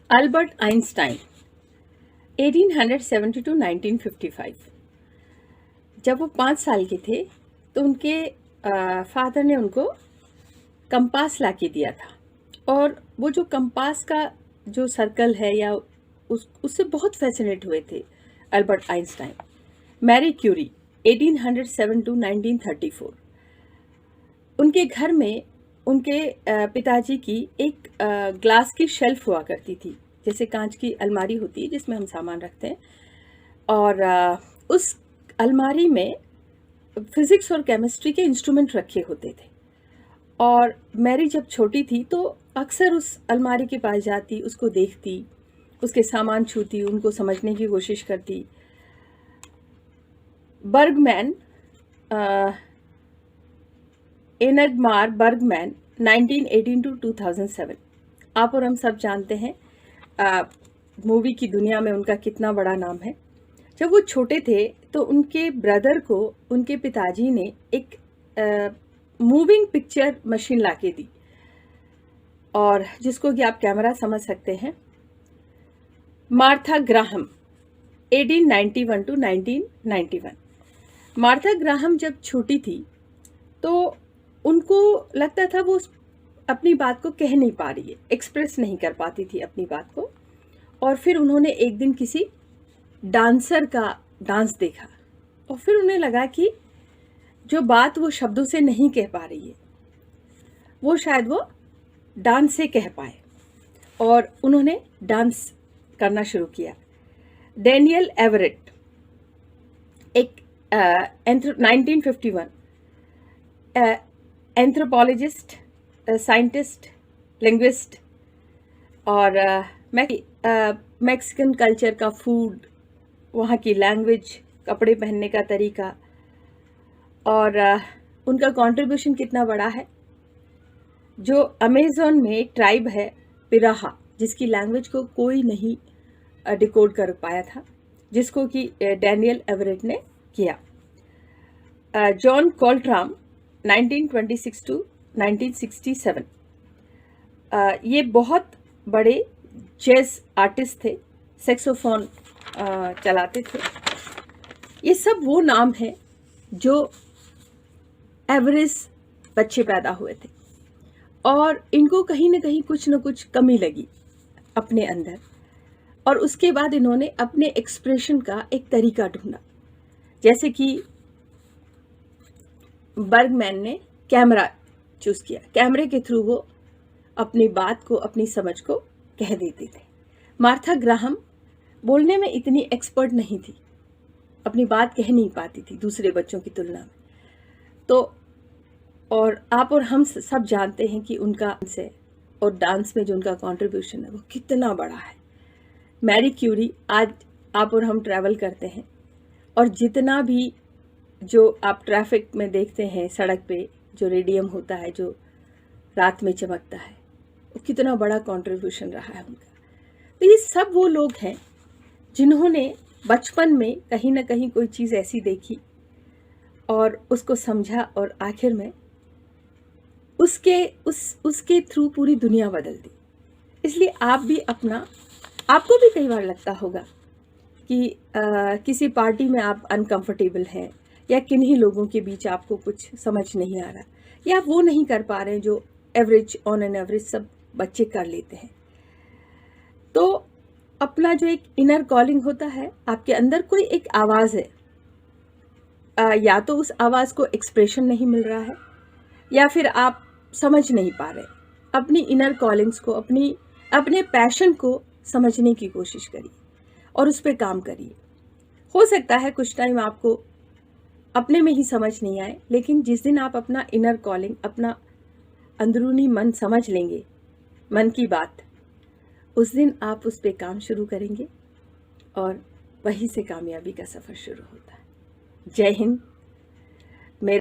Albert Einstein 1870 to 1955। जब वो 5 साल के थे तो उनके फादर ने उनको कंपास ला के दिया था और वो जो कंपास का जो सर्कल है या उससे बहुत फैसिनेट हुए थे Albert Einstein. Marie Curie 1807 to 1934। उनके घर में उनके पिताजी की एक ग्लास की शेल्फ हुआ करती थी, जैसे कांच की अलमारी होती है जिसमें हम सामान रखते हैं, और उस अलमारी में फिज़िक्स और केमिस्ट्री के इंस्ट्रूमेंट रखे होते थे। और मैरी जब छोटी थी तो अक्सर उस अलमारी के पास जाती, उसको देखती, उसके सामान छूती, उनको समझने की कोशिश करती। Bergman Ingmar Bergman 1918 to 2007। आप और हम सब जानते हैं मूवी की दुनिया में उनका कितना बड़ा नाम है। जब वो छोटे थे तो उनके ब्रदर को उनके पिताजी ने एक मूविंग पिक्चर मशीन लाके दी, और जिसको कि आप कैमरा समझ सकते हैं। Martha Graham 1891 to 1991। Martha Graham जब छोटी थी तो उनको लगता था वो अपनी बात को कह नहीं पा रही है, एक्सप्रेस नहीं कर पाती थी अपनी बात को। और फिर उन्होंने एक दिन किसी डांसर का डांस देखा और फिर उन्हें लगा कि जो बात वो शब्दों से नहीं कह पा रही है वो शायद वो डांस से कह पाए, और उन्होंने डांस करना शुरू किया। डैनियल एवरेट एक 1951 एंथ्रोपोलॉजिस्ट, साइंटिस्ट, लिंग्विस्ट, और मैक्सिकन कल्चर का फूड, वहाँ की लैंग्वेज, कपड़े पहनने का तरीका, और उनका कंट्रीब्यूशन कितना बड़ा है। जो अमेज़न में ट्राइब है पिराहा, जिसकी लैंग्वेज को कोई नहीं डिकोड कर पाया था, जिसको कि डैनियल एवरेट ने किया। John Coltrane 1926 to 1967। ये बहुत बड़े जैज आर्टिस्ट थे, सैक्सोफोन चलाते थे। ये सब वो नाम हैं जो एवरेज बच्चे पैदा हुए थे, और इनको कहीं ना कहीं कुछ ना कुछ कमी लगी अपने अंदर, और उसके बाद इन्होंने अपने एक्सप्रेशन का एक तरीका ढूंढा। जैसे कि बर्गमैन ने कैमरा चूज किया, कैमरे के थ्रू वो अपनी बात को, अपनी समझ को कह देते थे। मार्था ग्राहम बोलने में इतनी एक्सपर्ट नहीं थी, अपनी बात कह नहीं पाती थी दूसरे बच्चों की तुलना में। तो और आप और हम सब जानते हैं कि उनका से और डांस में जो उनका कंट्रीब्यूशन है वो कितना बड़ा है। मैरी क्यूरी, आज आप और हम ट्रैवल करते हैं, और जितना भी जो आप ट्रैफिक में देखते हैं, सड़क पे जो रेडियम होता है जो रात में चमकता है, वो कितना बड़ा कंट्रीब्यूशन रहा है उनका। तो ये सब वो लोग हैं जिन्होंने बचपन में कहीं ना कहीं कोई चीज़ ऐसी देखी और उसको समझा, और आखिर में उसके थ्रू पूरी दुनिया बदल दी। इसलिए आप भी आपको भी कई बार लगता होगा कि किसी पार्टी में आप अनकंफर्टेबल हैं, या किन्हीं लोगों के बीच आपको कुछ समझ नहीं आ रहा, या आप वो नहीं कर पा रहे हैं जो एवरेज, ऑन एन एवरेज सब बच्चे कर लेते हैं। तो अपना जो एक इनर कॉलिंग होता है, आपके अंदर कोई एक आवाज़ है, या तो उस आवाज़ को एक्सप्रेशन नहीं मिल रहा है, या फिर आप समझ नहीं पा रहे। अपनी इनर कॉलिंग्स को, अपने पैशन को समझने की कोशिश करिए और उस पर काम करिए। हो सकता है कुछ टाइम आपको अपने में ही समझ नहीं आए, लेकिन जिस दिन आप अपना इनर कॉलिंग, अपना अंदरूनी मन समझ लेंगे, मन की बात, उस दिन आप उस पे काम शुरू करेंगे और वहीं से कामयाबी का सफ़र शुरू होता है। जय हिंद,